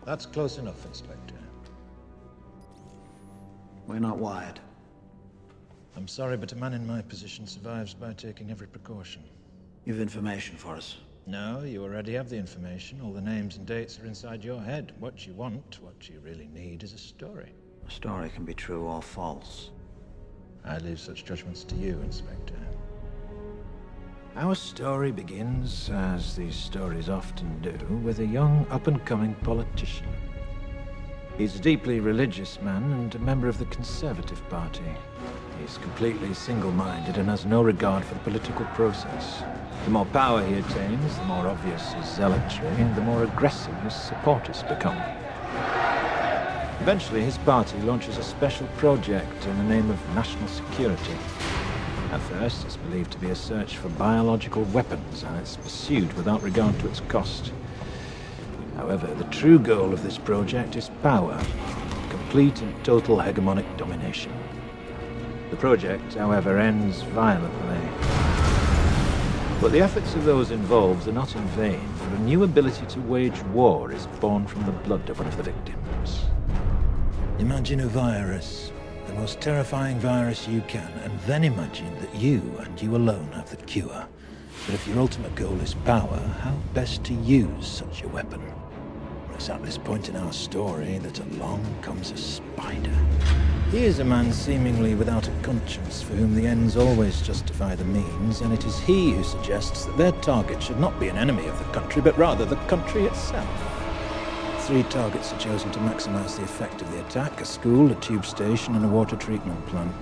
That's close enough, Inspector. We're not wired. I'm sorry, but a man in my position survives by taking every precaution. You've information for us? No, you already have the information. All the names and dates are inside your head. What you want, what you really need, is a story. A story can be true or false. I leave such judgments to you, Inspector. Our story begins, as these stories often do, with a young, up-and-coming politician. He's a deeply religious man and a member of the Conservative Party. He's completely single-minded and has no regard for the political process. The more power he attains, the more obvious his zealotry, and the more aggressive his supporters become. Eventually, his party launches a special project in the name of national security. At first, it's believed to be a search for biological weapons, and it's pursued without regard to its cost. However, the true goal of this project is power, complete and total hegemonic domination. The project, however, ends violently. But the efforts of those involved are not in vain, for a new ability to wage war is born from the blood of one of the victims. Imagine a virus, the most terrifying virus you can, and then imagine that you and you alone have the cure. But if your ultimate goal is power, how best to use such a weapon? It's at this point in our story that along comes a spider. He is a man seemingly without a conscience, for whom the ends always justify the means, and it is he who suggests that their target should not be an enemy of the country, but rather the country itself. 3 targets are chosen to maximize the effect of the attack: a school, a tube station, and a water treatment plant.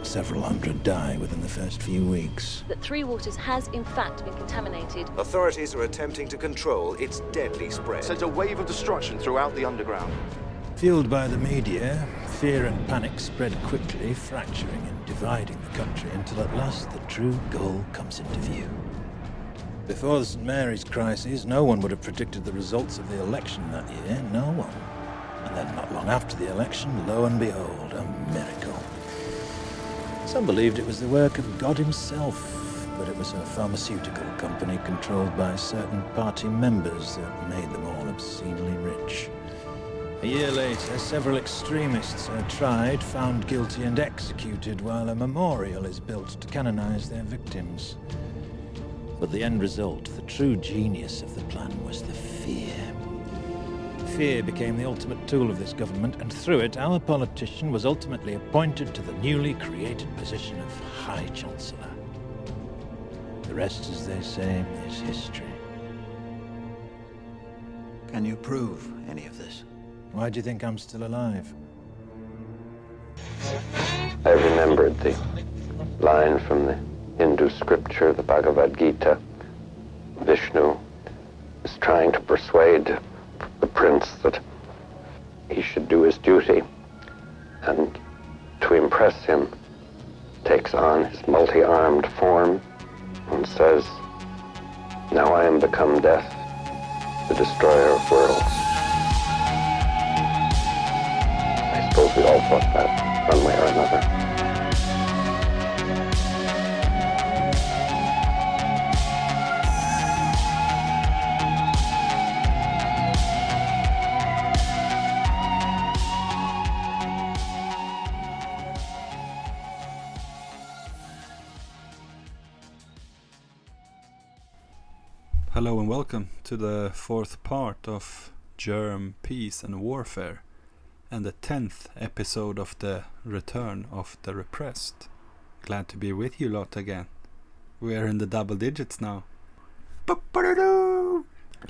Several hundred die within the first few weeks. That Three Waters has, in fact, been contaminated. Authorities are attempting to control its deadly spread. Sent a wave of destruction throughout the underground. Fueled by the media, fear and panic spread quickly, fracturing and dividing the country until at last the true goal comes into view. Before the St. Mary's crisis, no one would have predicted the results of the election that year, no one. And then not long after the election, lo and behold, a miracle. Some believed it was the work of God himself, but it was a pharmaceutical company controlled by certain party members that made them all obscenely rich. A year later, several extremists are tried, found guilty and executed, while a memorial is built to canonize their victims. But the end result, the true genius of the plan, was the fear. Fear became the ultimate tool of this government, and through it, our politician was ultimately appointed to the newly created position of High Chancellor. The rest, as they say, is history. Can you prove any of this? Why do you think I'm still alive? I remembered the line from the Hindu scripture, the Bhagavad Gita. Vishnu is trying to persuade the prince that he should do his duty, and to impress him takes on his multi-armed form and says, "Now I am become death, the destroyer of worlds." I suppose we all thought that one way or another. Hello and welcome to the 4th part of Germ, Peace and Warfare, and the 10th episode of the Return of the Repressed. Glad to be with you lot again. We are in the double digits now.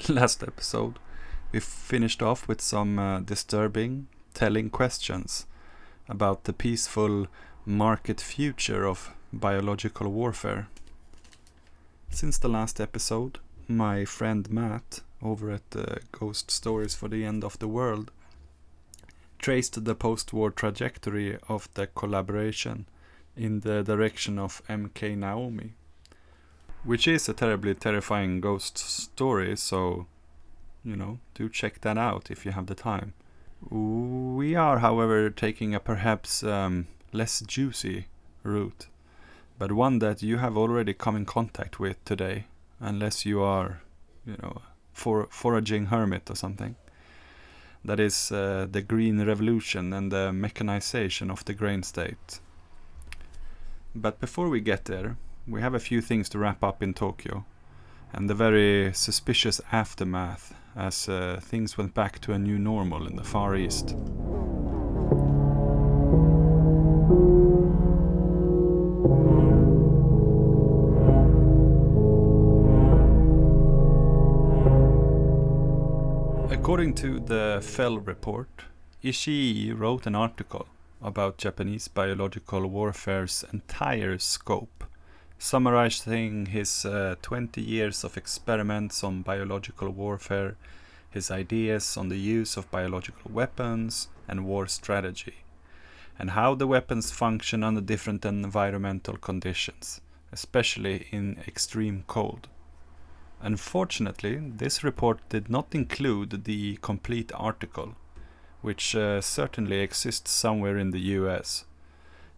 Last episode we finished off with some disturbing, telling questions about the peaceful market future of biological warfare. Since the last episode, my friend Matt over at Ghost Stories for the End of the World traced the post-war trajectory of the collaboration in the direction of MK Naomi, which is a terribly terrifying ghost story, so, do check that out if you have the time. We are, however, taking a perhaps less juicy route, but one that you have already come in contact with today, unless you are, foraging hermit or something. that is the Green Revolution and the mechanization of the grain state. But before we get there, we have a few things to wrap up in Tokyo, and the very suspicious aftermath as things went back to a new normal in the Far East. According to the Fell report, Ishii wrote an article about Japanese biological warfare's entire scope, summarizing his 20 years of experiments on biological warfare, his ideas on the use of biological weapons and war strategy, and how the weapons function under different environmental conditions, especially in extreme cold. Unfortunately, this report did not include the complete article, which certainly exists somewhere in the US.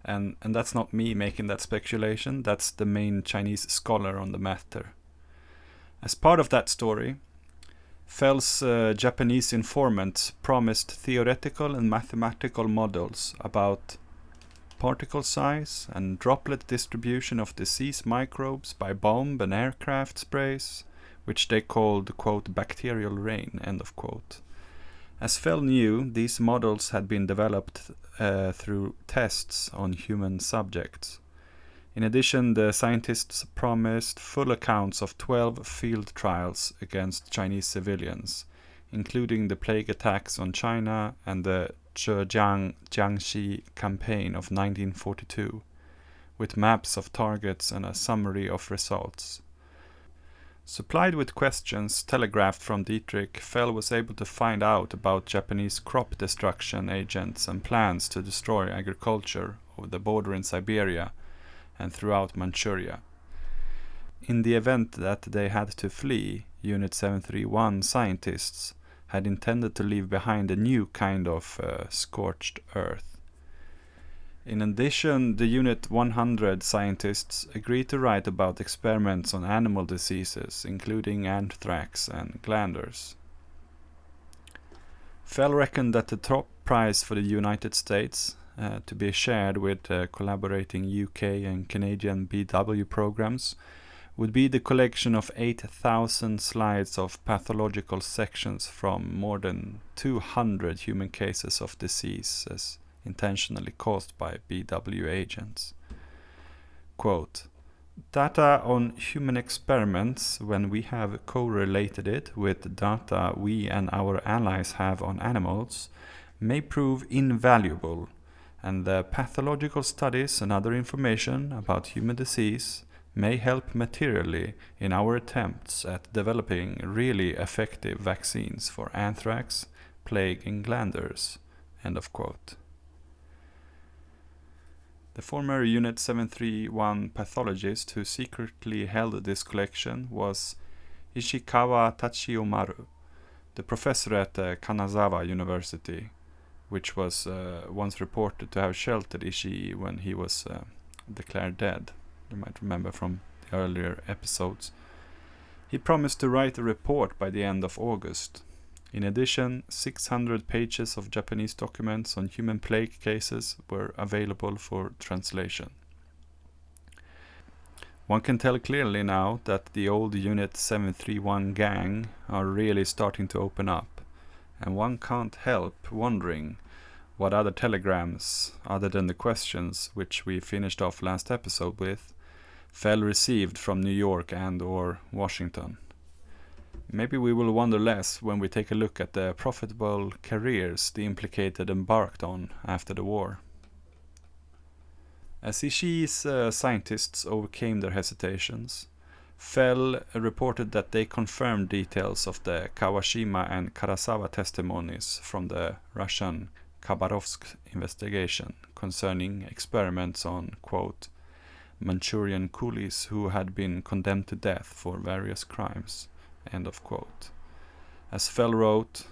And that's not me making that speculation, that's the main Chinese scholar on the matter. As part of that story, Fell's Japanese informants promised theoretical and mathematical models about particle size and droplet distribution of disease microbes by bomb and aircraft sprays, which they called, quote, bacterial rain, end of quote. As Fell knew, these models had been developed through tests on human subjects. In addition, the scientists promised full accounts of 12 field trials against Chinese civilians, including the plague attacks on China and the Zhejiang-Jiangxi campaign of 1942, with maps of targets and a summary of results. Supplied with questions telegraphed from Detrick, Fell was able to find out about Japanese crop destruction agents and plans to destroy agriculture over the border in Siberia and throughout Manchuria. In the event that they had to flee, Unit 731 scientists had intended to leave behind a new kind of scorched earth. In addition, the Unit 100 scientists agreed to write about experiments on animal diseases, including anthrax and glanders. Fell reckoned that the top prize for the United States, to be shared with collaborating UK and Canadian BW programs, would be the collection of 8,000 slides of pathological sections from more than 200 human cases of diseases intentionally caused by BW agents. Quote, data on human experiments, when we have correlated it with data we and our allies have on animals, may prove invaluable, and the pathological studies and other information about human disease may help materially in our attempts at developing really effective vaccines for anthrax, plague, and glanders. End of quote. The former Unit 731 pathologist who secretly held this collection was Ishikawa Tachiomaru, the professor at Kanazawa University, which was once reported to have sheltered Ishii when he was declared dead. You might remember from the earlier episodes. He promised to write a report by the end of August. In addition, 600 pages of Japanese documents on human plague cases were available for translation. One can tell clearly now that the old Unit 731 gang are really starting to open up, and one can't help wondering what other telegrams, other than the questions which we finished off last episode with, Fell received from New York and or Washington. Maybe we will wonder less when we take a look at the profitable careers the implicated embarked on after the war. As Ishii's scientists overcame their hesitations, Fell reported that they confirmed details of the Kawashima and Karasawa testimonies from the Russian Khabarovsk investigation concerning experiments on, quote, Manchurian coolies who had been condemned to death for various crimes. End of quote. As Fell wrote,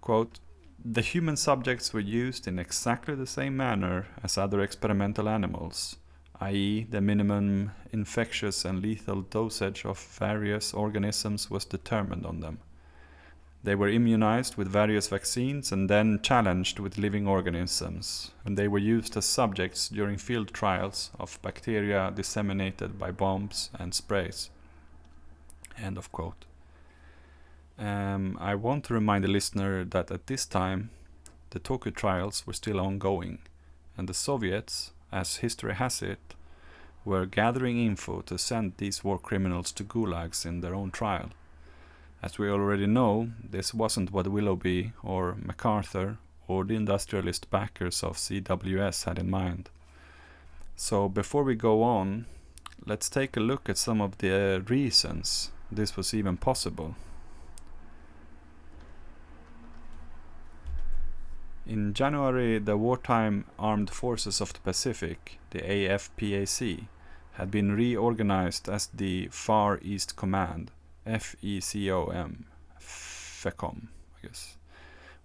quote, the human subjects were used in exactly the same manner as other experimental animals, i.e. the minimum infectious and lethal dosage of various organisms was determined on them. They were immunized with various vaccines and then challenged with living organisms, and they were used as subjects during field trials of bacteria disseminated by bombs and sprays. End of quote. I want to remind the listener that at this time the Tokyo trials were still ongoing, and the Soviets, as history has it, were gathering info to send these war criminals to gulags in their own trial. As we already know, this wasn't what Willoughby or MacArthur or the industrialist backers of CWS had in mind. So before we go on, let's take a look at some of the reasons this was even possible. In January, the Wartime Armed Forces of the Pacific, the AFPAC, had been reorganized as the Far East Command, FECOM, I guess,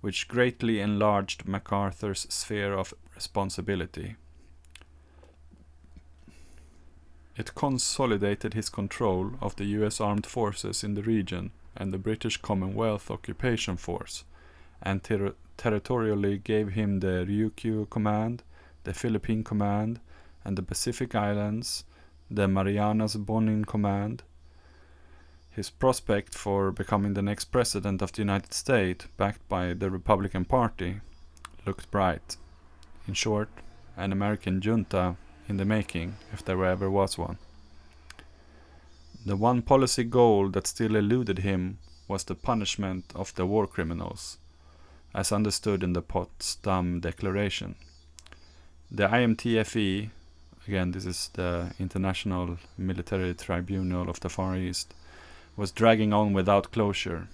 which greatly enlarged MacArthur's sphere of responsibility. It consolidated his control of the US Armed Forces in the region and the British Commonwealth Occupation Force, and territorially gave him the Ryukyu Command, the Philippine Command, and the Pacific Islands, the Marianas Bonin Command. His prospect for becoming the next president of the United States, backed by the Republican Party, looked bright. In short, an American junta in the making, if there ever was one. The one policy goal that still eluded him was the punishment of the war criminals, as understood in the Potsdam Declaration. The IMTFE, again this is the International Military Tribunal of the Far East, was dragging on without closure.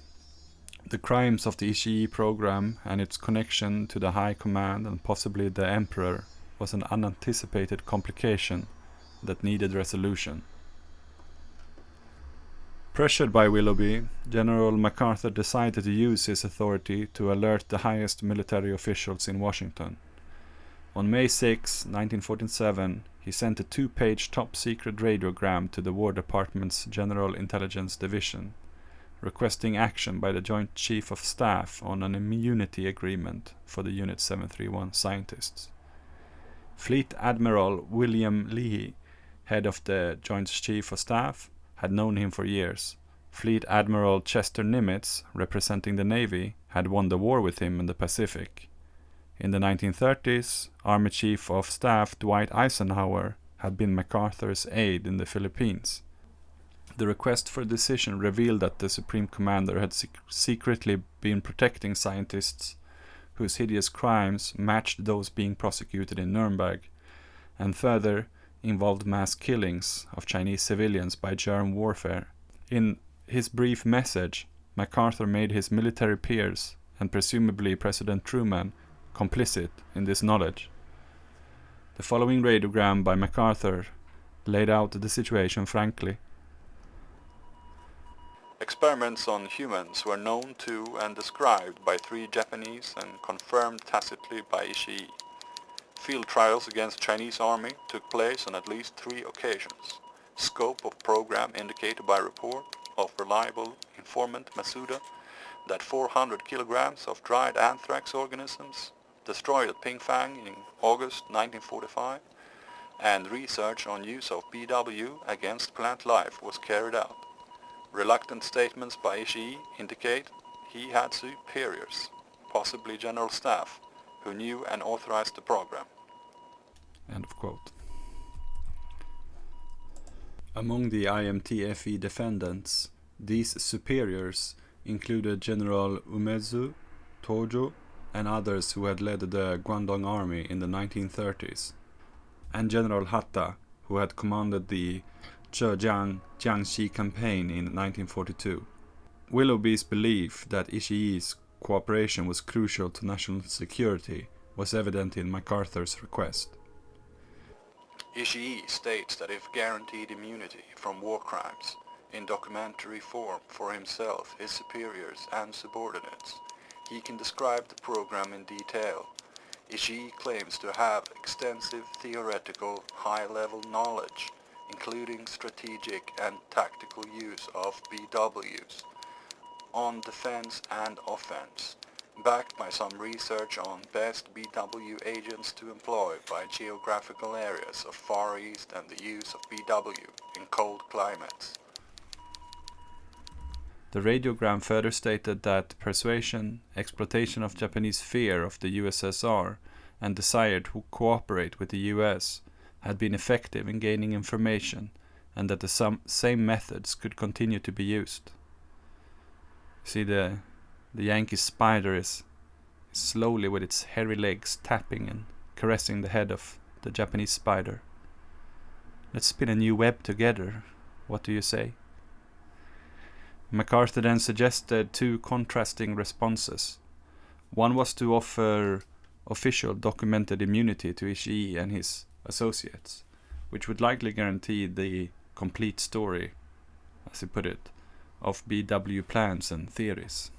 The crimes of the Ishii program and its connection to the High Command and possibly the Emperor was an unanticipated complication that needed resolution. Pressured by Willoughby, General MacArthur decided to use his authority to alert the highest military officials in Washington. On May 6, 1947, he sent a 2-page top-secret radiogram to the War Department's General Intelligence Division, requesting action by the Joint Chief of Staff on an immunity agreement for the Unit 731 scientists. Fleet Admiral William Leahy, head of the Joint Chief of Staff, had known him for years. Fleet Admiral Chester Nimitz, representing the Navy, had won the war with him in the Pacific. In the 1930s, Army Chief of Staff Dwight Eisenhower had been MacArthur's aide in the Philippines. The request for a decision revealed that the Supreme Commander had secretly been protecting scientists whose hideous crimes matched those being prosecuted in Nuremberg, and further involved mass killings of Chinese civilians by germ warfare. In his brief message, MacArthur made his military peers, and presumably President Truman, complicit in this knowledge. The following radiogram by MacArthur laid out the situation frankly. Experiments on humans were known to and described by 3 Japanese and confirmed tacitly by Ishii. Field trials against Chinese army took place on at least 3 occasions. Scope of program indicated by report of reliable informant Masuda that 400 kilograms of dried anthrax organisms destroyed at Pingfang in August 1945, and research on use of BW against plant life was carried out. Reluctant statements by Ishii indicate he had superiors, possibly General Staff, who knew and authorized the program. End of quote. Among the IMTFE defendants, these superiors included General Umezu, Tojo, and others who had led the Guāndōng Army in the 1930s, and General Hatta, who had commanded the Zhejiang Jiangxi campaign in 1942. Willoughby's belief that Ishii's cooperation was crucial to national security was evident in MacArthur's request. Ishii states that if guaranteed immunity from war crimes in documentary form for himself, his superiors and subordinates, he can describe the program in detail. Ishii claims to have extensive theoretical high-level knowledge, including strategic and tactical use of BWs, on defense and offense, backed by some research on best BW agents to employ by geographical areas of Far East and the use of BW in cold climates. The radiogram further stated that persuasion, exploitation of Japanese fear of the USSR, and desire to cooperate with the US had been effective in gaining information, and that the same methods could continue to be used. See, the Yankee spider is slowly with its hairy legs tapping and caressing the head of the Japanese spider. Let's spin a new web together. What do you say? MacArthur then suggested two contrasting responses. One was to offer official documented immunity to Ishii and his associates, which would likely guarantee the complete story, as he put it, of BW plans and theories.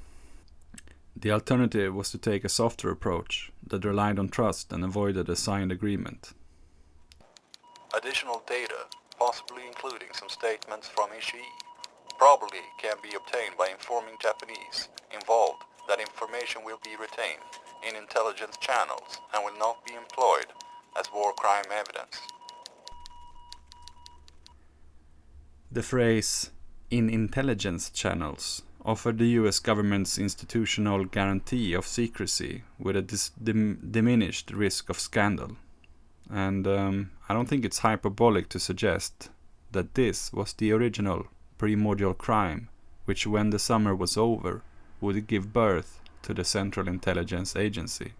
The alternative was to take a softer approach that relied on trust and avoided a signed agreement. Additional data, possibly including some statements from Ishii, probably can be obtained by informing Japanese involved that information will be retained in intelligence channels and will not be employed as war crime evidence. The phrase "in intelligence channels" offered the US government's institutional guarantee of secrecy with a diminished risk of scandal. And I don't think it's hyperbolic to suggest that this was the original primordial crime, which when the summer was over would give birth to the Central Intelligence Agency.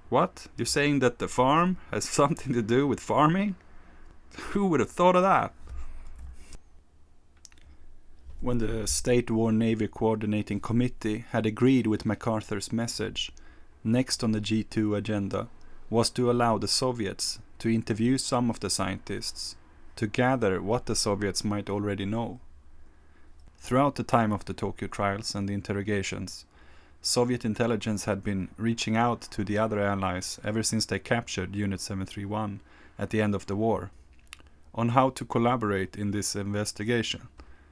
What? You're saying that the farm has something to do with farming? Who would have thought of that? When the State War Navy Coordinating Committee had agreed with MacArthur's message, next on the G2 agenda was to allow the Soviets to interview some of the scientists to gather what the Soviets might already know. Throughout the time of the Tokyo trials and the interrogations, Soviet intelligence had been reaching out to the other allies ever since they captured Unit 731 at the end of the war, on how to collaborate in this investigation.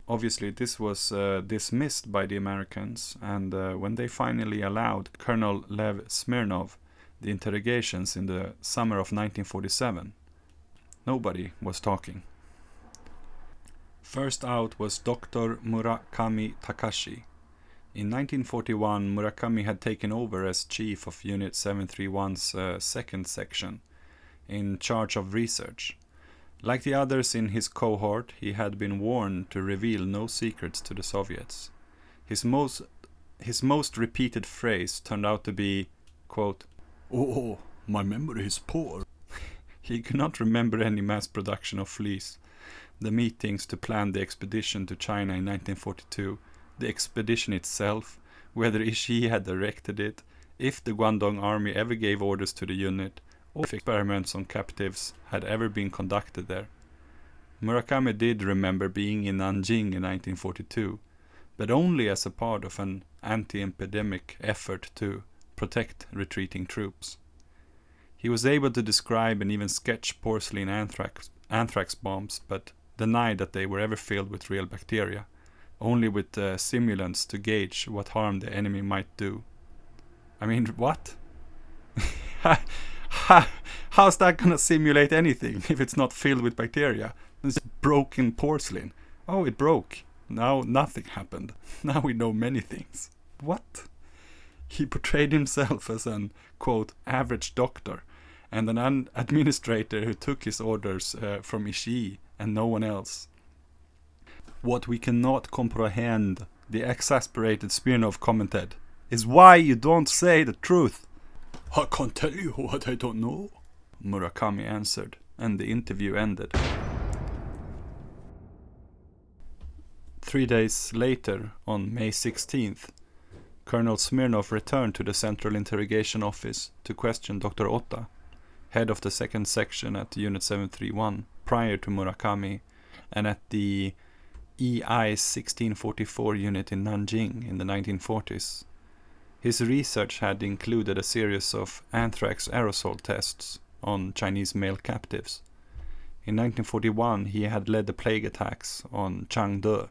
Obviously, this was dismissed by the Americans, and when they finally allowed Colonel Lev Smirnov the interrogations in the summer of 1947, nobody was talking. First out was Dr. Murakami Takashi. In 1941, Murakami had taken over as chief of Unit 731's second section, in charge of research. Like the others in his cohort, he had been warned to reveal no secrets to the Soviets. His most repeated phrase turned out to be, quote, "Oh, my memory is poor." He could not remember any mass production of fleas, the meetings to plan the expedition to China in 1942, the expedition itself, whether Ishii had directed it, if the Guāndōng Army ever gave orders to the unit, or if experiments on captives had ever been conducted there. Murakami did remember being in Nanjing in 1942, but only as a part of an anti-epidemic effort to protect retreating troops. He was able to describe and even sketch porcelain anthrax bombs, but denied that they were ever filled with real bacteria, only with simulants to gauge what harm the enemy might do. I mean, what? How's that gonna simulate anything if it's not filled with bacteria? It's broken porcelain. Oh, it broke. Now nothing happened. Now we know many things. What? He portrayed himself as an, quote, average doctor, and an administrator who took his orders from Ishii and no one else. "What we cannot comprehend," the exasperated Smirnov commented, "is why you don't say the truth." "I can't tell you what I don't know," Murakami answered, and the interview ended. 3 days later, on May 16th, Colonel Smirnov returned to the Central Interrogation Office to question Dr. Ota, head of the second section at Unit 731, prior to Murakami, and at the EI 1644 unit in Nanjing in the 1940s. His research had included a series of anthrax aerosol tests on Chinese male captives. In 1941, he had led the plague attacks on Changde,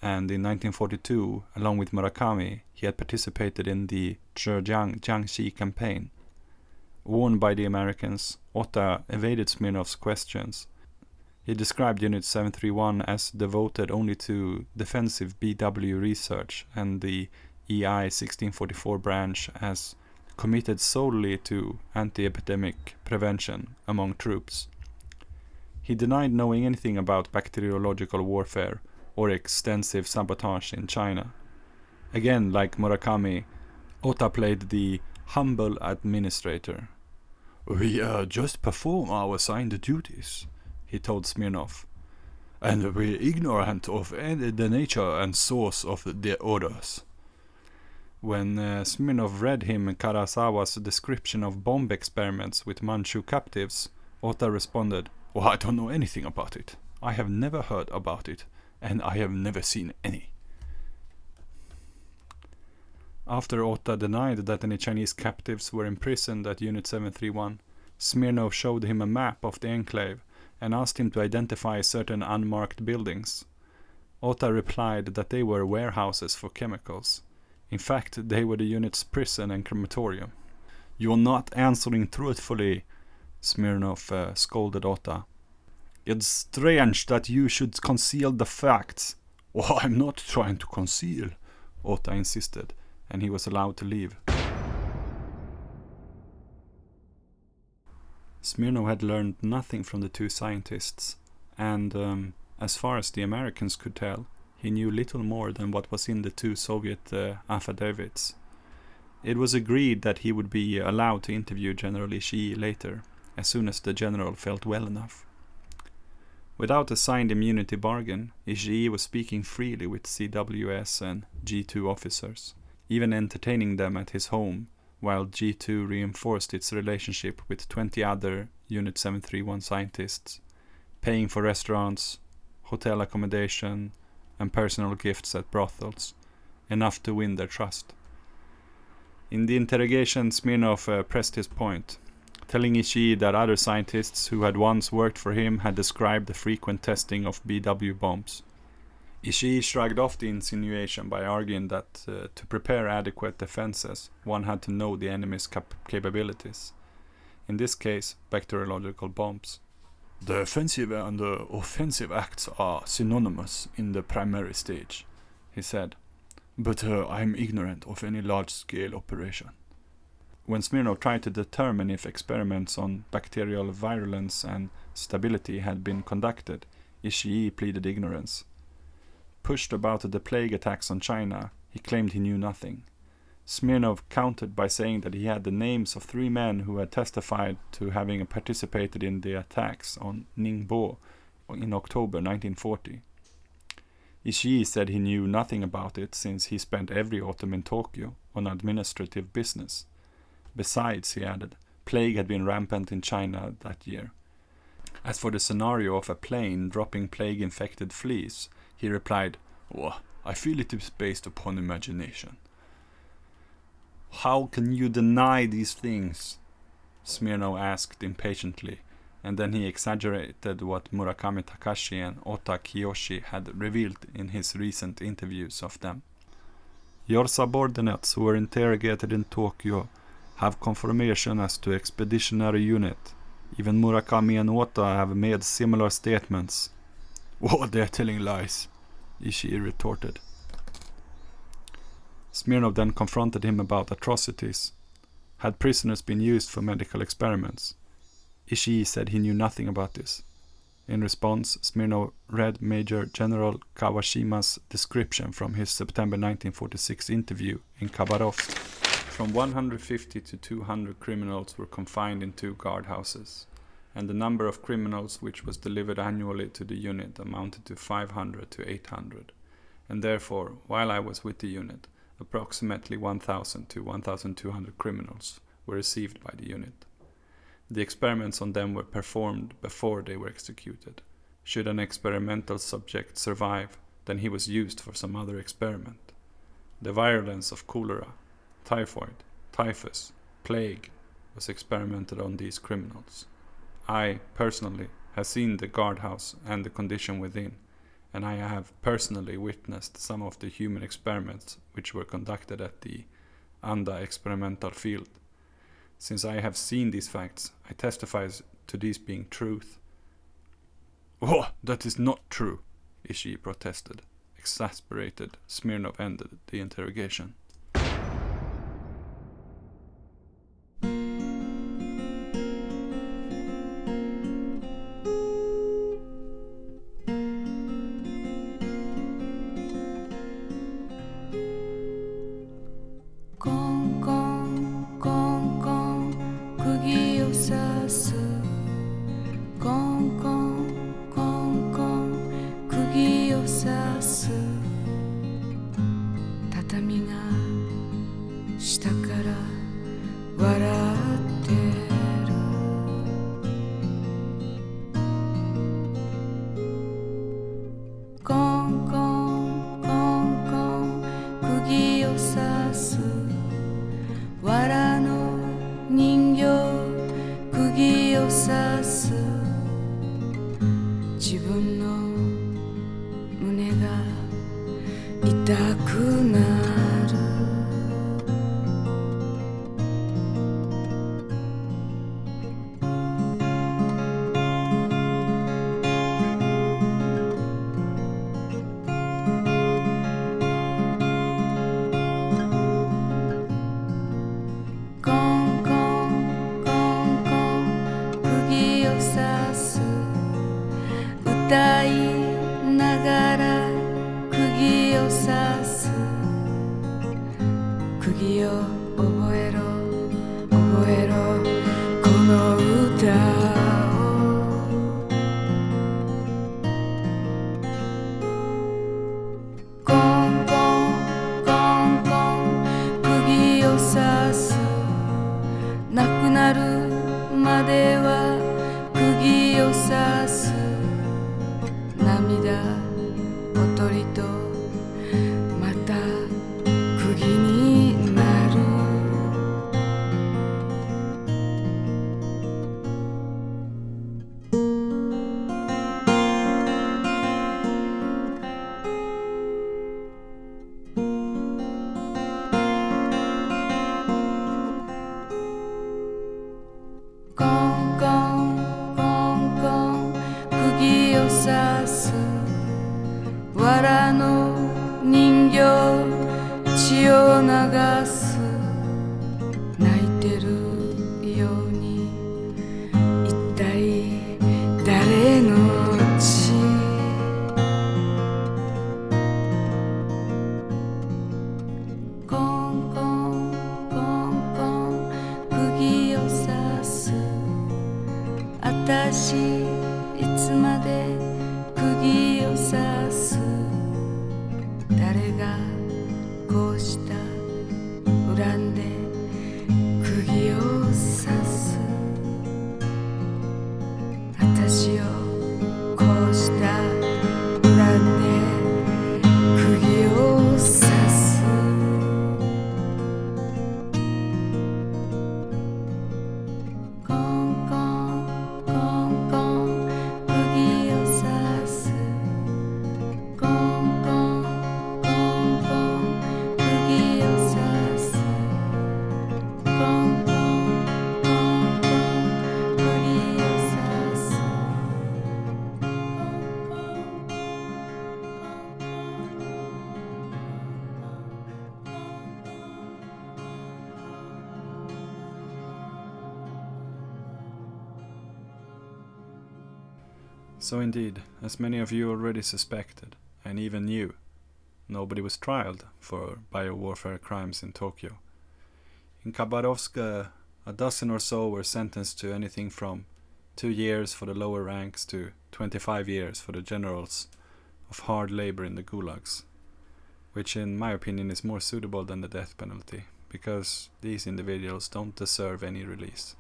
and in 1942, along with Murakami, he had participated in the Zhejiang-Jiangxi campaign. Warned by the Americans, Ota evaded Smirnov's questions. He described Unit 731 as devoted only to defensive BW research and the EI 1644 branch as committed solely to anti-epidemic prevention among troops. He denied knowing anything about bacteriological warfare or extensive sabotage in China. Again, like Murakami, Ota played the humble administrator. "We just perform our assigned duties," he told Smirnov, "and we're ignorant of the nature and source of the orders." When Smirnov read him Karasawa's description of bomb experiments with Manchu captives, Ota responded, "Well, I don't know anything about it. I have never heard about it, and I have never seen any." After Ota denied that any Chinese captives were imprisoned at Unit 731, Smirnov showed him a map of the enclave and asked him to identify certain unmarked buildings. Ota replied that they were warehouses for chemicals. In fact, they were the unit's prison and crematorium. "You're not answering truthfully," Smirnov scolded Ota. "It's strange that you should conceal the facts." "Well, I'm not trying to conceal," Ota insisted, and he was allowed to leave. Smirnov had learned nothing from the two scientists, and as far as the Americans could tell, he knew little more than what was in the two Soviet affidavits. It was agreed that he would be allowed to interview General Ishii later, as soon as the general felt well enough. Without a signed immunity bargain, Ishii was speaking freely with CWS and G2 officers, even entertaining them at his home, while G2 reinforced its relationship with 20 other Unit 731 scientists, paying for restaurants, hotel accommodation, and personal gifts at brothels, enough to win their trust. In the interrogation, Smirnov pressed his point, telling Ishii that other scientists who had once worked for him had described the frequent testing of BW bombs. Ishii shrugged off the insinuation by arguing that to prepare adequate defenses, one had to know the enemy's capabilities. In this case, bacteriological bombs. "The offensive and the offensive acts are synonymous in the primary stage," he said, "but I'm ignorant of any large-scale operation." When Smirnov tried to determine if experiments on bacterial virulence and stability had been conducted, Ishii pleaded ignorance. Pushed about the plague attacks on China, he claimed he knew nothing. Smirnov countered by saying that he had the names of 3 men who had testified to having participated in the attacks on Ningbo in October 1940. Ishii said he knew nothing about it since he spent every autumn in Tokyo on administrative business. Besides, he added, plague had been rampant in China that year. As for the scenario of a plane dropping plague-infected fleas, he replied, "Oh, I feel it is based upon imagination." "How can you deny these things?" Smirnov asked impatiently, and then he exaggerated what Murakami Takashi and Ota Kiyoshi had revealed in his recent interviews of them. "Your subordinates who were interrogated in Tokyo have confirmation as to expeditionary unit. Even Murakami and Ota have made similar statements." "Oh, they're telling lies," Ishii retorted. Smirnov then confronted him about atrocities. Had prisoners been used for medical experiments? Ishii said he knew nothing about this. In response, Smirnov read Major General Kawashima's description from his September 1946 interview in Khabarovsk. From 150 to 200 criminals were confined in 2 guardhouses, and the number of criminals which was delivered annually to the unit amounted to 500 to 800, and therefore, while I was with the unit, approximately 1,000 to 1,200 criminals were received by the unit. The experiments on them were performed before they were executed. Should an experimental subject survive, then he was used for some other experiment. The virulence of cholera, typhoid, typhus, plague was experimented on these criminals. I, personally, have seen the guardhouse and the condition within, and I have personally witnessed some of the human experiments which were conducted at the Anda experimental field. Since I have seen these facts, I testify to these being truth. Oh, that is not true, Ishii protested. Exasperated, Smirnov ended the interrogation. So indeed, as many of you already suspected, and even knew, nobody was trialed for biowarfare crimes in Tokyo. In Khabarovsk, a dozen or so were sentenced to anything from 2 years for the lower ranks to 25 years for the generals of hard labor in the gulags, which in my opinion is more suitable than the death penalty, because these individuals don't deserve any release.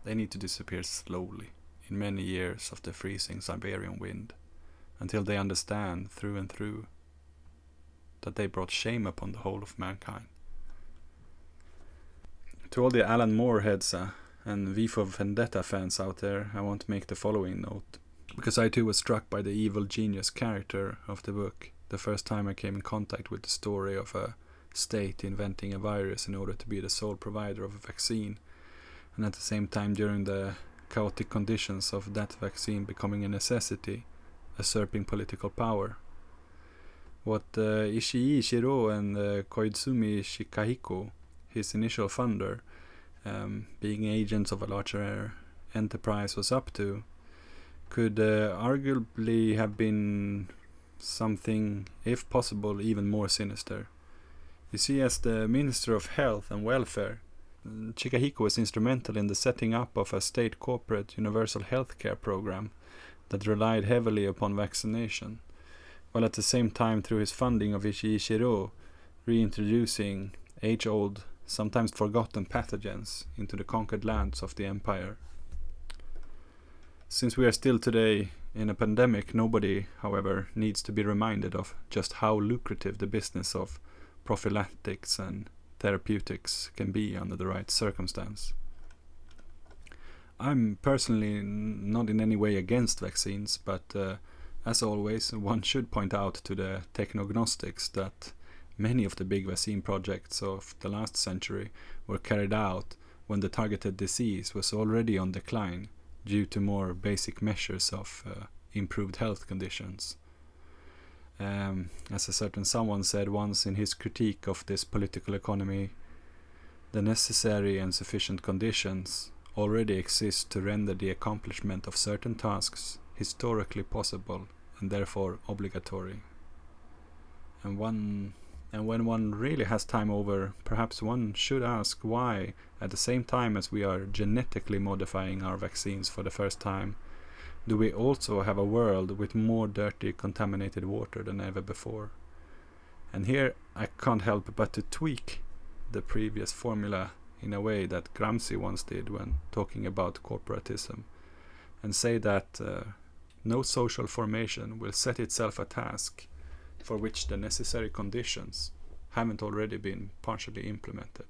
They need to disappear slowly, in many years of the freezing Siberian wind, until they understand through and through that they brought shame upon the whole of mankind. To all the Alan Moore heads and V for Vendetta fans out there, I want to make the following note. because I too was struck by the evil genius character of the book the first time I came in contact with the story of a state inventing a virus in order to be the sole provider of a vaccine, and at the same time during the chaotic conditions of that vaccine becoming a necessity, usurping political power. What Ishii Shiro and Koizumi Shikahiko, his initial funder, being agents of a larger enterprise, was up to could arguably have been something, if possible, even more sinister. You see, as the Minister of Health and Welfare, Shikahiko was instrumental in the setting up of a state corporate universal healthcare program that relied heavily upon vaccination, while at the same time through his funding of Ishii Shiro reintroducing age-old, sometimes forgotten pathogens into the conquered lands of the empire. Since we are still today in a pandemic, nobody, however, needs to be reminded of just how lucrative the business of prophylactics and therapeutics can be under the right circumstance. I'm personally not in any way against vaccines, but as always, one should point out to the technognostics that many of the big vaccine projects of the last century were carried out when the targeted disease was already on decline due to more basic measures of improved health conditions. As a certain someone said once in his critique of this political economy, the necessary and sufficient conditions already exist to render the accomplishment of certain tasks historically possible and therefore obligatory. And when one really has time over, perhaps one should ask why, at the same time as we are genetically modifying our vaccines for the first time, do we also have a world with more dirty, contaminated water than ever before? And here I can't help but to tweak the previous formula in a way that Gramsci once did when talking about corporatism, and say that no social formation will set itself a task for which the necessary conditions haven't already been partially implemented.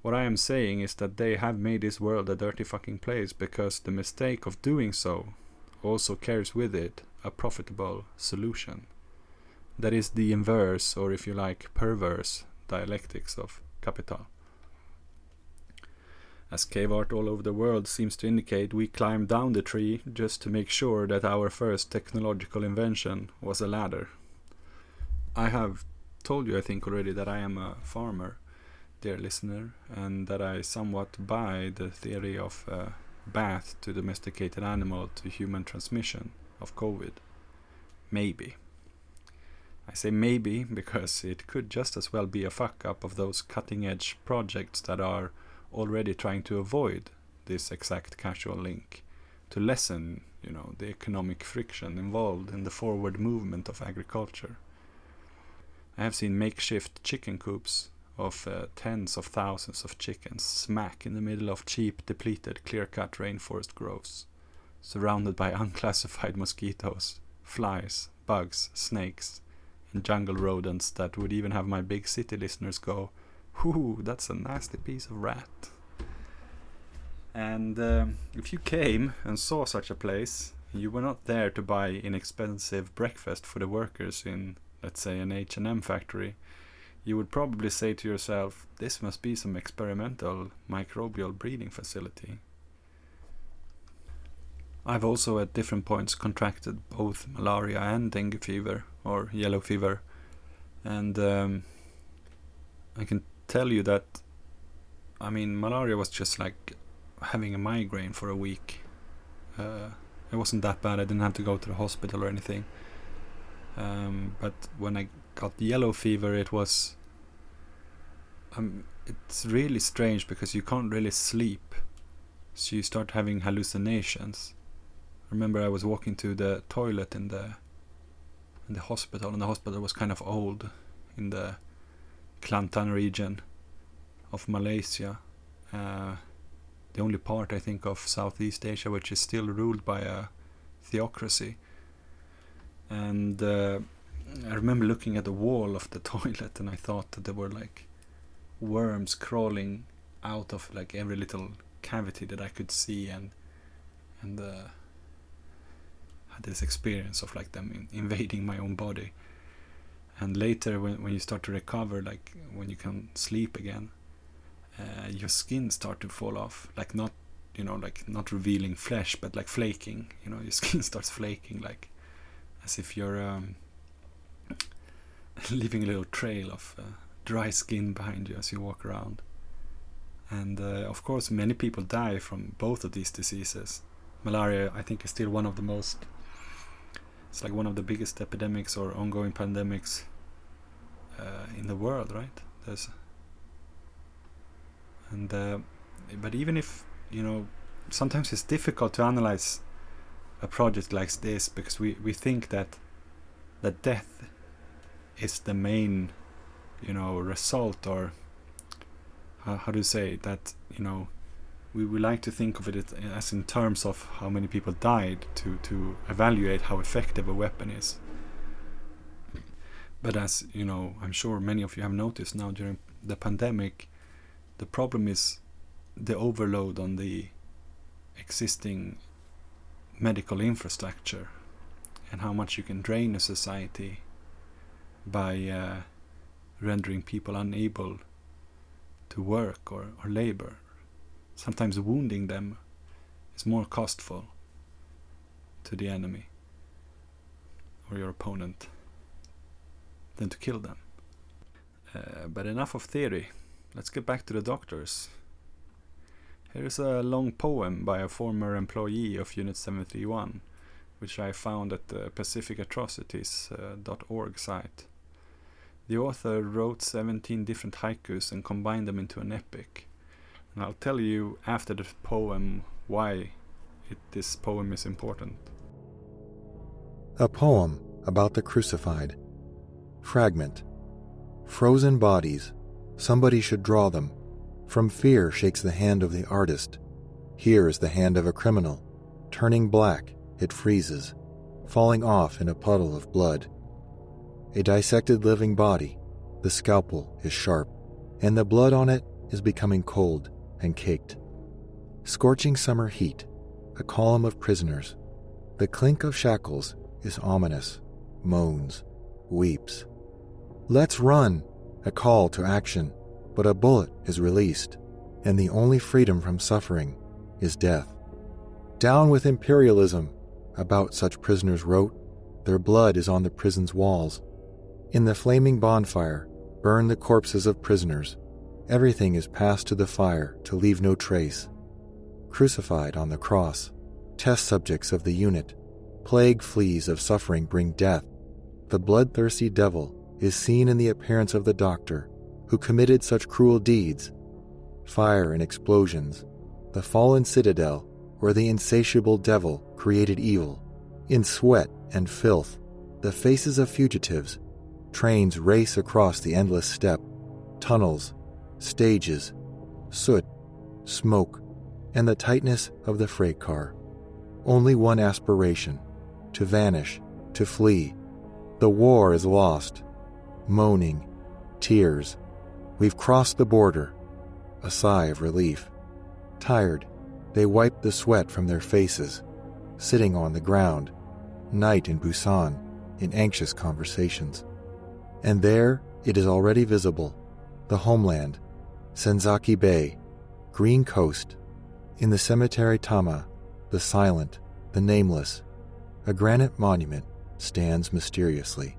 What I am saying is that they have made this world a dirty fucking place because the mistake of doing so also carries with it a profitable solution. That is the inverse, or if you like, perverse dialectics of capital. As cave art all over the world seems to indicate, we climbed down the tree just to make sure that our first technological invention was a ladder. I have told you, I think already, that I am a farmer, dear listener, and that I somewhat buy the theory of bath to domesticated animal to human transmission of COVID. Maybe. I say maybe because it could just as well be a fuck-up of those cutting-edge projects that are already trying to avoid this exact casual link, to lessen, the economic friction involved in the forward movement of agriculture. I have seen makeshift chicken coops of tens of thousands of chickens smack in the middle of cheap, depleted, clear-cut rainforest groves, surrounded by unclassified mosquitoes, flies, bugs, snakes, and jungle rodents that would even have my big city listeners go, "Whoo, that's a nasty piece of rat." And if you came and saw such a place, you were not there to buy inexpensive breakfast for the workers in, let's say, an H&M factory. You would probably say to yourself, this must be some experimental microbial breeding facility. I've also at different points contracted both malaria and dengue fever, or yellow fever, and I can tell you that, malaria was just like having a migraine for a week. It wasn't that bad, I didn't have to go to the hospital or anything. But when I got yellow fever, it was... it's really strange because you can't really sleep, so you start having hallucinations. I remember I was walking to the toilet in the hospital, and the hospital was kind of old in the Kelantan region of Malaysia, the only part I think of Southeast Asia which is still ruled by a theocracy. And I remember looking at the wall of the toilet, and I thought that there were like worms crawling out of like every little cavity that I could see, and had this experience of like them invading my own body. And later, when you start to recover, like when you can sleep again, your skin start to fall off, like not, you know, like not revealing flesh, but like flaking. You know, your skin starts flaking, like as if you're leaving a little trail of dry skin behind you as you walk around. And of course, many people die from both of these diseases. Malaria, I think, is still one of the most. It's like one of the biggest epidemics or ongoing pandemics in the world, right? But even if, you know, sometimes it's difficult to analyze a project like this, because we think that death is the main, you know, result, or how do you say that, you know, we like to think of it as in terms of how many people died to evaluate how effective a weapon is. But as you know, I'm sure many of you have noticed now during the pandemic, the problem is the overload on the existing medical infrastructure and how much you can drain a society by rendering people unable to work or labor. Sometimes wounding them is more costful to the enemy or your opponent than to kill them. But enough of theory. Let's get back to the doctors. Here's a long poem by a former employee of Unit 731, which I found at the pacificatrocities.org site. The author wrote 17 different haikus and combined them into an epic. And I'll tell you after the poem why this poem is important. A poem about the crucified. Fragment. Frozen bodies. Somebody should draw them. From fear shakes the hand of the artist. Here is the hand of a criminal. Turning black, it freezes, falling off in a puddle of blood. A dissected living body. The scalpel is sharp, and the blood on it is becoming cold and caked. Scorching summer heat, a column of prisoners. The clink of shackles is ominous, moans, weeps. Let's run! A call to action, but a bullet is released, and the only freedom from suffering is death. Down with imperialism, about such prisoners wrote. Their blood is on the prison's walls. In the flaming bonfire, burn the corpses of prisoners. Everything is passed to the fire to leave no trace. Crucified on the cross, test subjects of the unit, plague fleas of suffering bring death. The bloodthirsty devil is seen in the appearance of the doctor who committed such cruel deeds. Fire and explosions, the fallen citadel where the insatiable devil created evil. In sweat and filth, the faces of fugitives. Trains race across the endless steppe, tunnels, stages, soot, smoke, and the tightness of the freight car. Only one aspiration, to vanish, to flee. The war is lost. Moaning, tears. We've crossed the border. A sigh of relief. Tired, they wipe the sweat from their faces, sitting on the ground, night in Busan, in anxious conversations. And there it is already visible, the homeland, Senzaki Bay, green coast. In the cemetery Tama, the silent, the nameless, a granite monument stands mysteriously.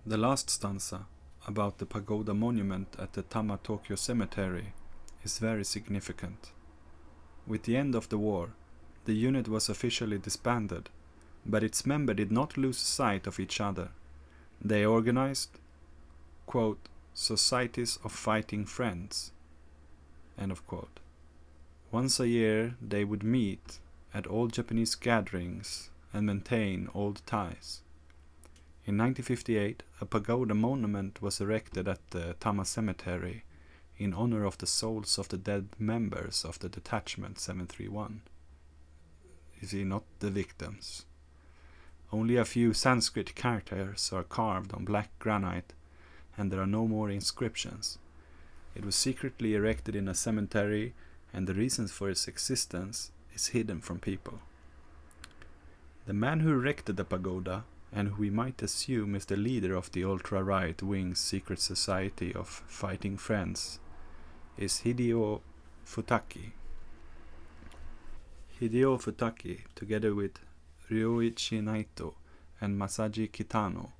The last stanza, about the pagoda monument at the Tama Tokyo Cemetery, is very significant. With the end of the war, the unit was officially disbanded, but its members did not lose sight of each other. They organized, quote, societies of fighting friends, end of quote. Once a year they would meet at old Japanese gatherings and maintain old ties. In 1958, a pagoda monument was erected at the Tama Cemetery in honor of the souls of the dead members of the Detachment 731. You see, not the victims. Only a few Sanskrit characters are carved on black granite, and there are no more inscriptions. It was secretly erected in a cemetery, and the reasons for its existence is hidden from people. The man who erected the pagoda, and who we might assume is the leader of the ultra-right wing's secret society of fighting friends, is Hideo Futaki. Hideo Futaki, together with Ryoichi Naito and Masaji Kitano,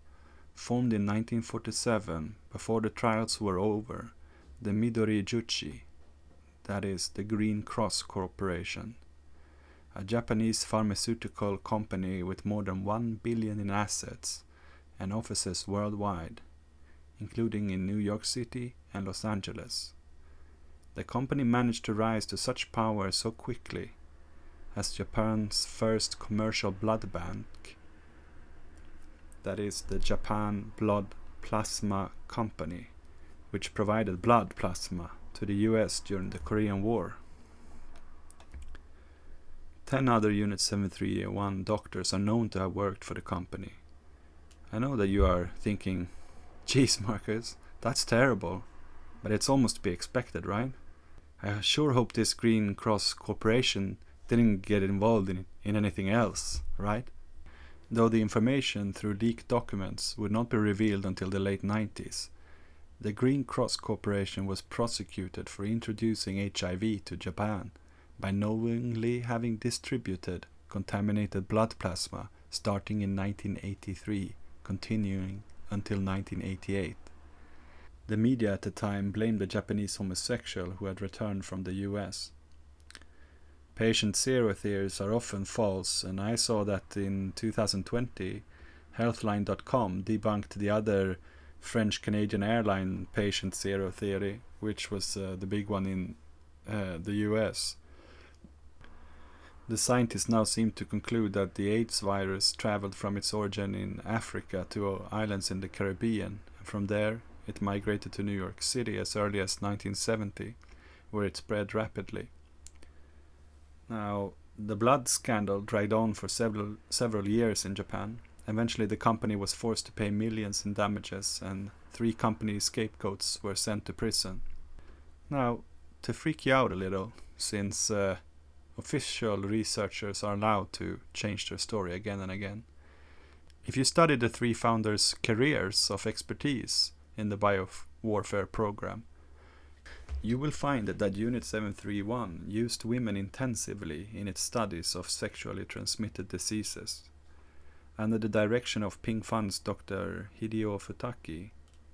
formed in 1947, before the trials were over, the Midori Juchi, that is, the Green Cross Corporation, a Japanese pharmaceutical company with more than 1 billion in assets and offices worldwide, including in New York City and Los Angeles. The company managed to rise to such power so quickly as Japan's first commercial blood bank, that is the Japan Blood Plasma Company, which provided blood plasma to the US during the Korean War. 10 other Unit 731 doctors are known to have worked for the company. I know that you are thinking, geez Marcus, that's terrible, but it's almost to be expected, right? I sure hope this Green Cross Corporation didn't get involved in anything else, right? Though the information through leaked documents would not be revealed until the late 90s, the Green Cross Corporation was prosecuted for introducing HIV to Japan by knowingly having distributed contaminated blood plasma starting in 1983, continuing until 1988. The media at the time blamed the Japanese homosexual who had returned from the US. Patient zero theories are often false, and I saw that in 2020, Healthline.com debunked the other French-Canadian airline patient zero theory, which was the big one in the US. The scientists now seem to conclude that the AIDS virus traveled from its origin in Africa to islands in the Caribbean, and from there it migrated to New York City as early as 1970, where it spread rapidly. Now, the blood scandal dragged on for several years in Japan. Eventually the company was forced to pay millions in damages, and 3 company scapegoats were sent to prison. Now, to freak you out a little, since official researchers are allowed to change their story again and again, if you study the 3 founders' careers of expertise in the biowarfare program, you will find that Unit 731 used women intensively in its studies of sexually transmitted diseases. Under the direction of Ping Fun's Dr. Hideo Futaki,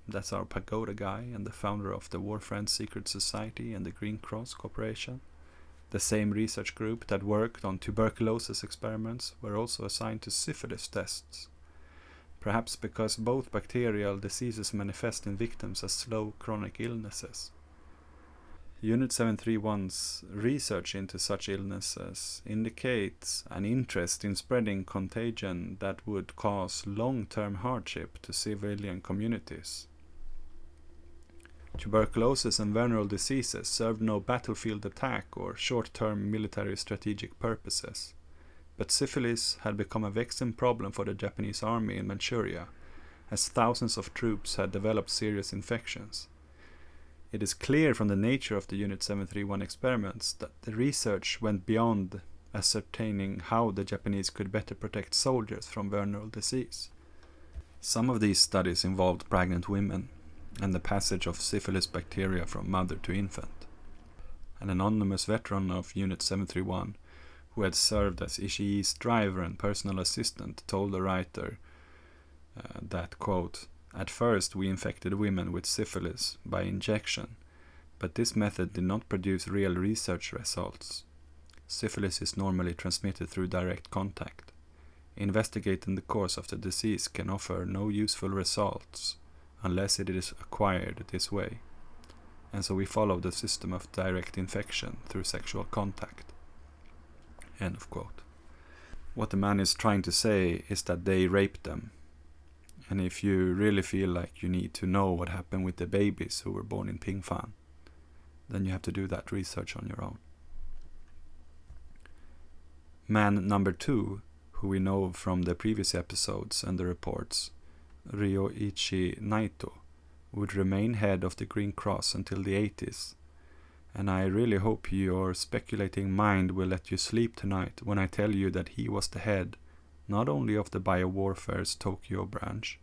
that's our pagoda guy and the founder of the War Friends Secret Society and the Green Cross Corporation, the same research group that worked on tuberculosis experiments were also assigned to syphilis tests, perhaps because both bacterial diseases manifest in victims as slow chronic illnesses. Unit 731's research into such illnesses indicates an interest in spreading contagion that would cause long-term hardship to civilian communities. Tuberculosis and venereal diseases served no battlefield attack or short-term military strategic purposes, but syphilis had become a vexing problem for the Japanese army in Manchuria, as thousands of troops had developed serious infections. It is clear from the nature of the Unit 731 experiments that the research went beyond ascertaining how the Japanese could better protect soldiers from venereal disease. Some of these studies involved pregnant women and the passage of syphilis bacteria from mother to infant. An anonymous veteran of Unit 731, who had served as Ishii's driver and personal assistant, told the writer that, quote, "At first we infected women with syphilis by injection, but this method did not produce real research results. Syphilis is normally transmitted through direct contact. Investigating the cause of the disease can offer no useful results unless it is acquired this way, and so we follow the system of direct infection through sexual contact." End of quote. What the man is trying to say is that they raped them. And if you really feel like you need to know what happened with the babies who were born in Ping Fan, then you have to do that research on your own. Man number 2, who we know from the previous episodes and the reports, Ryoichi Naito, would remain head of the Green Cross until the 80s. And I really hope your speculating mind will let you sleep tonight when I tell you that he was the head not only of the Biowarfare's Tokyo branch,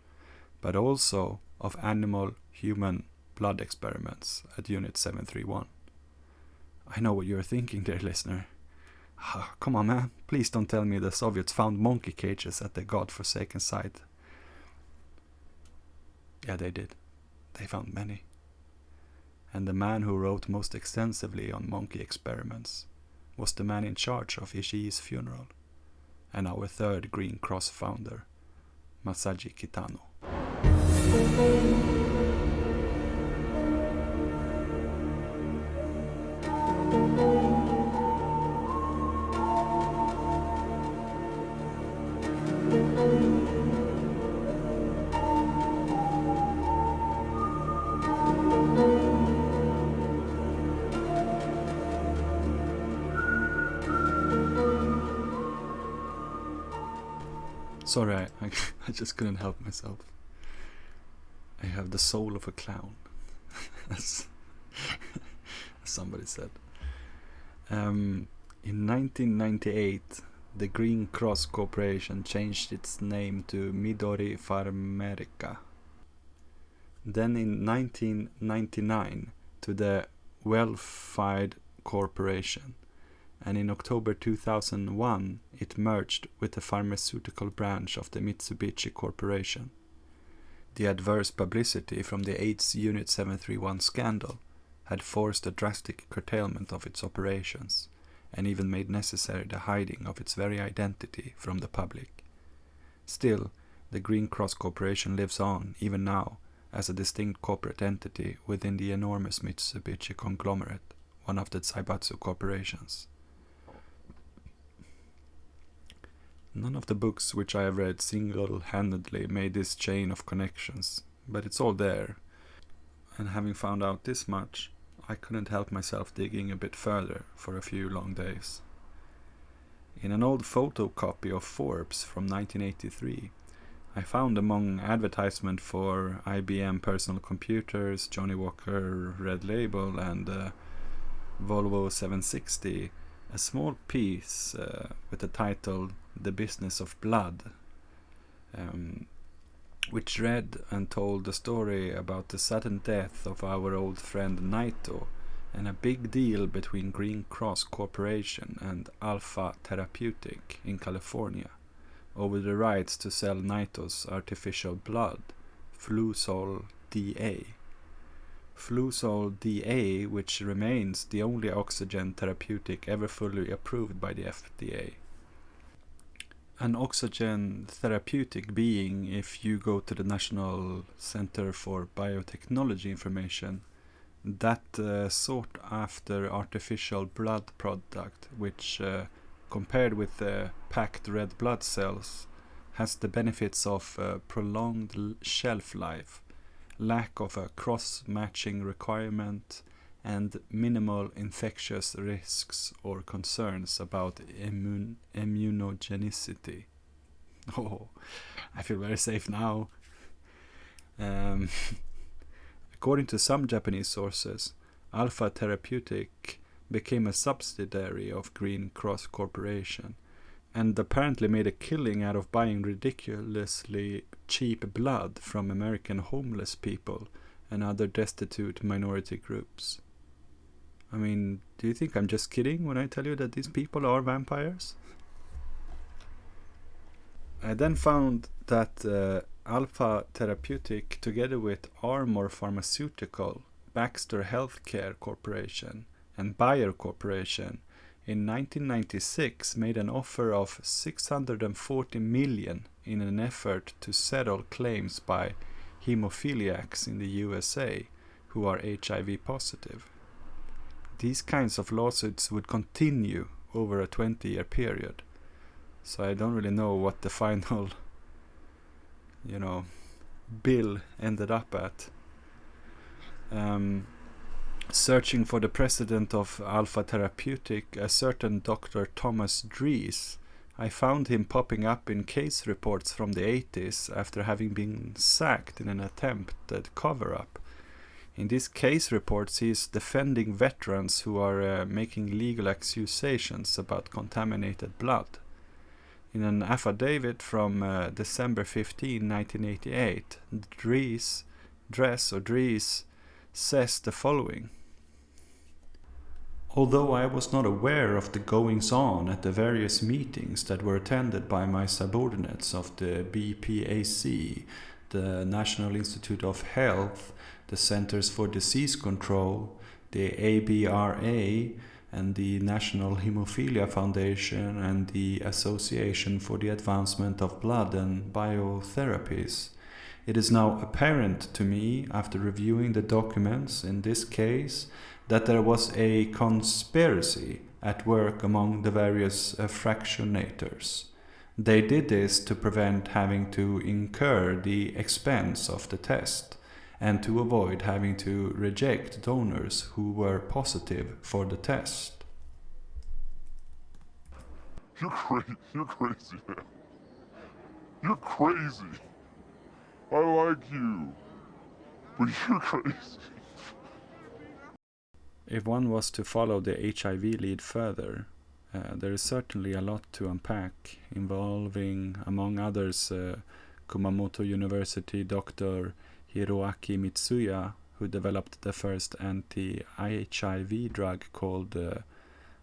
but also of animal-human blood experiments at Unit 731. I know what you're thinking, dear listener. Come on, man, please don't tell me the Soviets found monkey cages at the godforsaken site. Yeah, they did. They found many. And the man who wrote most extensively on monkey experiments was the man in charge of Ishii's funeral, and our third Green Cross founder, Masaji Kitano. Sorry, I just couldn't help myself. I have the soul of a clown, as somebody said. In 1998, the Green Cross Corporation changed its name to Midori Farmerica. Then in 1999 to the Hellfire Corporation. And in October 2001 it merged with the pharmaceutical branch of the Mitsubishi Corporation. The adverse publicity from the AIDS Unit 731 scandal had forced a drastic curtailment of its operations, and even made necessary the hiding of its very identity from the public. Still, the Green Cross Corporation lives on, even now, as a distinct corporate entity within the enormous Mitsubishi conglomerate, one of the Zaibatsu corporations. None of the books which I have read single-handedly made this chain of connections, but it's all there. And having found out this much, I couldn't help myself digging a bit further for a few long days. In an old photocopy of Forbes from 1983, I found among advertisement for IBM personal computers, Johnny Walker Red Label and Volvo 760 a small piece with the title The Business of Blood, which read and told the story about the sudden death of our old friend Naito and a big deal between Green Cross Corporation and Alpha Therapeutic in California over the rights to sell Naito's artificial blood, Flusol DA. Flusol DA, which remains the only oxygen therapeutic ever fully approved by the FDA. An oxygen therapeutic being, if you go to the National Center for Biotechnology information, that sought after artificial blood product, which compared with the packed red blood cells, has the benefits of prolonged shelf life, lack of a cross-matching requirement, and minimal infectious risks or concerns about immunogenicity. Oh, I feel very safe now. According to some Japanese sources, Alpha Therapeutic became a subsidiary of Green Cross Corporation and apparently made a killing out of buying ridiculously cheap blood from American homeless people and other destitute minority groups. I mean, do you think I'm just kidding when I tell you that these people are vampires? I then found that Alpha Therapeutic, together with Armor Pharmaceutical, Baxter Healthcare Corporation, and Bayer Corporation, in 1996 made an offer of $640 million in an effort to settle claims by hemophiliacs in the USA who are HIV positive. These kinds of lawsuits would continue over a 20-year period, so I don't really know what the final, bill ended up at. Searching for the president of Alpha Therapeutic, a certain Dr. Thomas Dries, I found him popping up in case reports from the 80s after having been sacked in an attempted cover-up. In these case reports, he is defending veterans who are making legal accusations about contaminated blood. In an affidavit from December 15, 1988, Dries says the following. Although I was not aware of the goings-on at the various meetings that were attended by my subordinates of the BPAC, the National Institute of Health, the Centers for Disease Control, the ABRA, and the National Hemophilia Foundation and the Association for the Advancement of Blood and Biotherapies, it is now apparent to me, after reviewing the documents in this case, that there was a conspiracy at work among the various fractionators. They did this to prevent having to incur the expense of the test and to avoid having to reject donors who were positive for the test. You're crazy, man. You're crazy. I like you, but you're crazy. If one was to follow the HIV lead further, there is certainly a lot to unpack, involving, among others, Kumamoto University Dr. Hiroaki Mitsuya, who developed the first anti-HIV drug called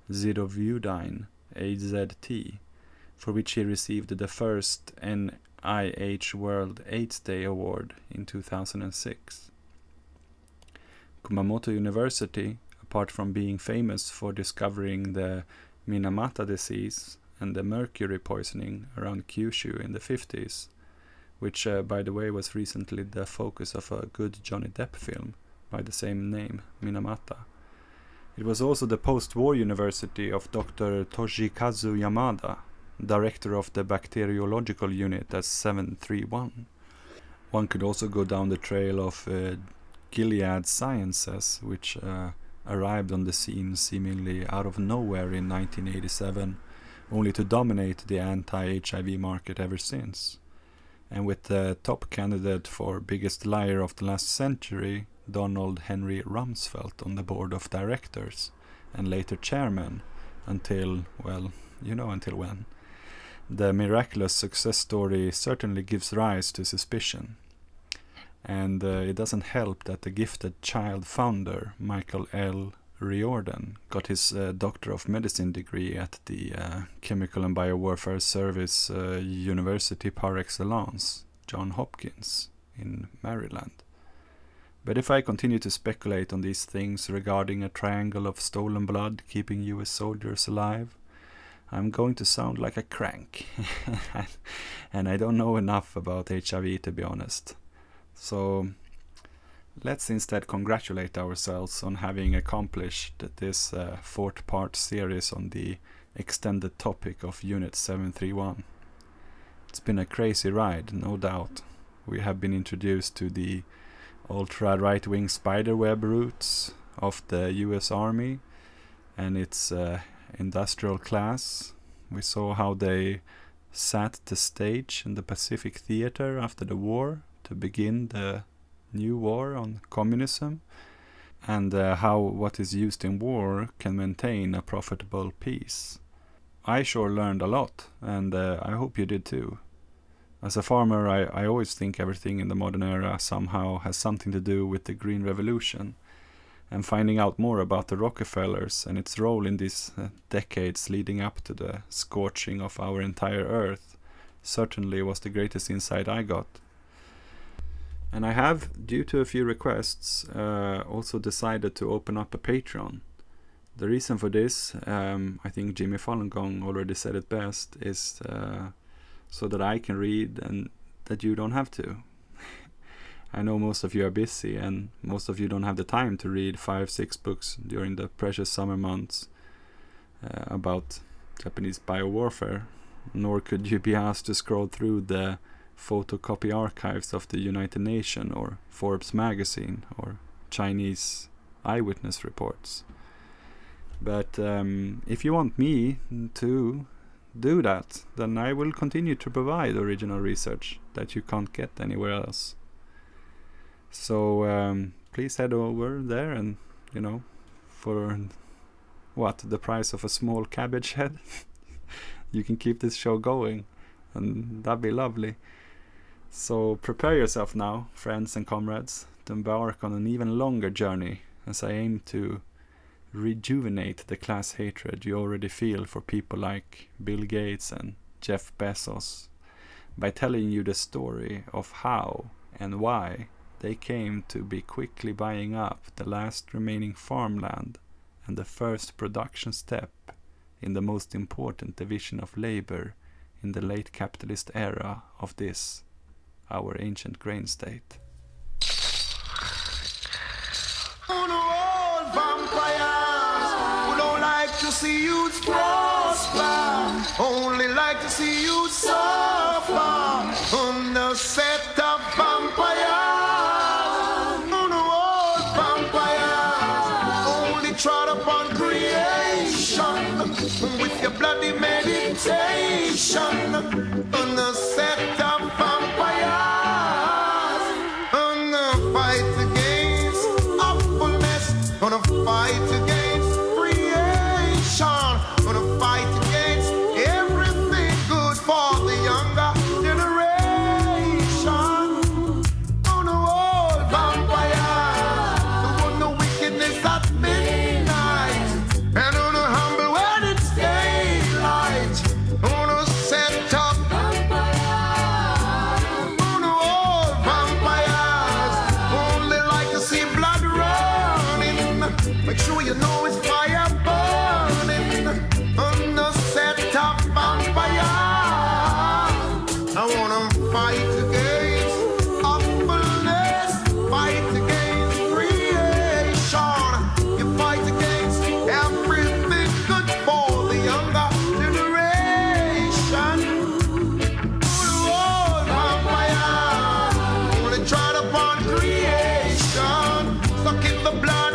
Zidovudine, AZT, for which he received the first NIH World AIDS Day Award in 2006. Kumamoto University, apart from being famous for discovering the Minamata disease and the mercury poisoning around Kyushu in the 50s, which, by the way, was recently the focus of a good Johnny Depp film by the same name, Minamata. It was also the post-war university of Dr. Toshikazu Yamada, director of the bacteriological unit at 731. One could also go down the trail of Gilead Sciences, which arrived on the scene seemingly out of nowhere in 1987, only to dominate the anti-HIV market ever since. And with the top candidate for biggest liar of the last century, Donald Henry Rumsfeld, on the board of directors, and later chairman, until when. The miraculous success story certainly gives rise to suspicion. And it doesn't help that the gifted child founder, Michael L. Riordan, got his Doctor of Medicine degree at the Chemical and Biowarfare Service University par excellence, Johns Hopkins, in Maryland. But if I continue to speculate on these things regarding a triangle of stolen blood keeping US soldiers alive, I'm going to sound like a crank. And I don't know enough about HIV, to be honest. So let's instead congratulate ourselves on having accomplished this 4-part series on the extended topic of Unit 731. It's been a crazy ride, no doubt. We have been introduced to the ultra-right-wing spiderweb roots of the US Army and its industrial class. We saw how they sat the stage in the Pacific Theater after the war to begin the new war on communism, and how what is used in war can maintain a profitable peace. I sure learned a lot, and I hope you did too. As a farmer, I always think everything in the modern era somehow has something to do with the Green Revolution, and finding out more about the Rockefellers and its role in these decades leading up to the scorching of our entire Earth certainly was the greatest insight I got. And I have, due to a few requests, also decided to open up a Patreon. The reason for this, I think Jimmy Falun Gong already said it best, is so that I can read and that you don't have to. I know most of you are busy and most of you don't have the time to read 5-6 books during the precious summer months about Japanese biowarfare, nor could you be asked to scroll through the photocopy archives of the United Nations or Forbes magazine or Chinese eyewitness reports. But if you want me to, do that, then I will continue to provide original research that you can't get anywhere else. So please head over there and, you know, for what, the price of a small cabbage head, you can keep this show going, and that'd be lovely. So prepare yourself now, friends and comrades, to embark on an even longer journey as I aim to rejuvenate the class hatred you already feel for people like Bill Gates and Jeff Bezos by telling you the story of how and why they came to be quickly buying up the last remaining farmland and the first production step in the most important division of labor in the late capitalist era of this, our ancient grain state. To see you prosper, only like to see you suffer on the set of vampires, on the old vampires, only trod upon creation with your bloody meditation on the set of vampires, on the fight against awfulness, on the fight against gonna fight against everything good for the younger generation. On the old vampire, the one the wickedness at midnight, and on the humble when it's daylight. On the set up on the old vampires, only like to see blood running. Make sure you know it's fire burning on the set of vampire. I wanna fight against awfulness, fight against creation. You fight against everything good for the younger generation. Oh, the old vampire, only tried upon creation, stuck in the blood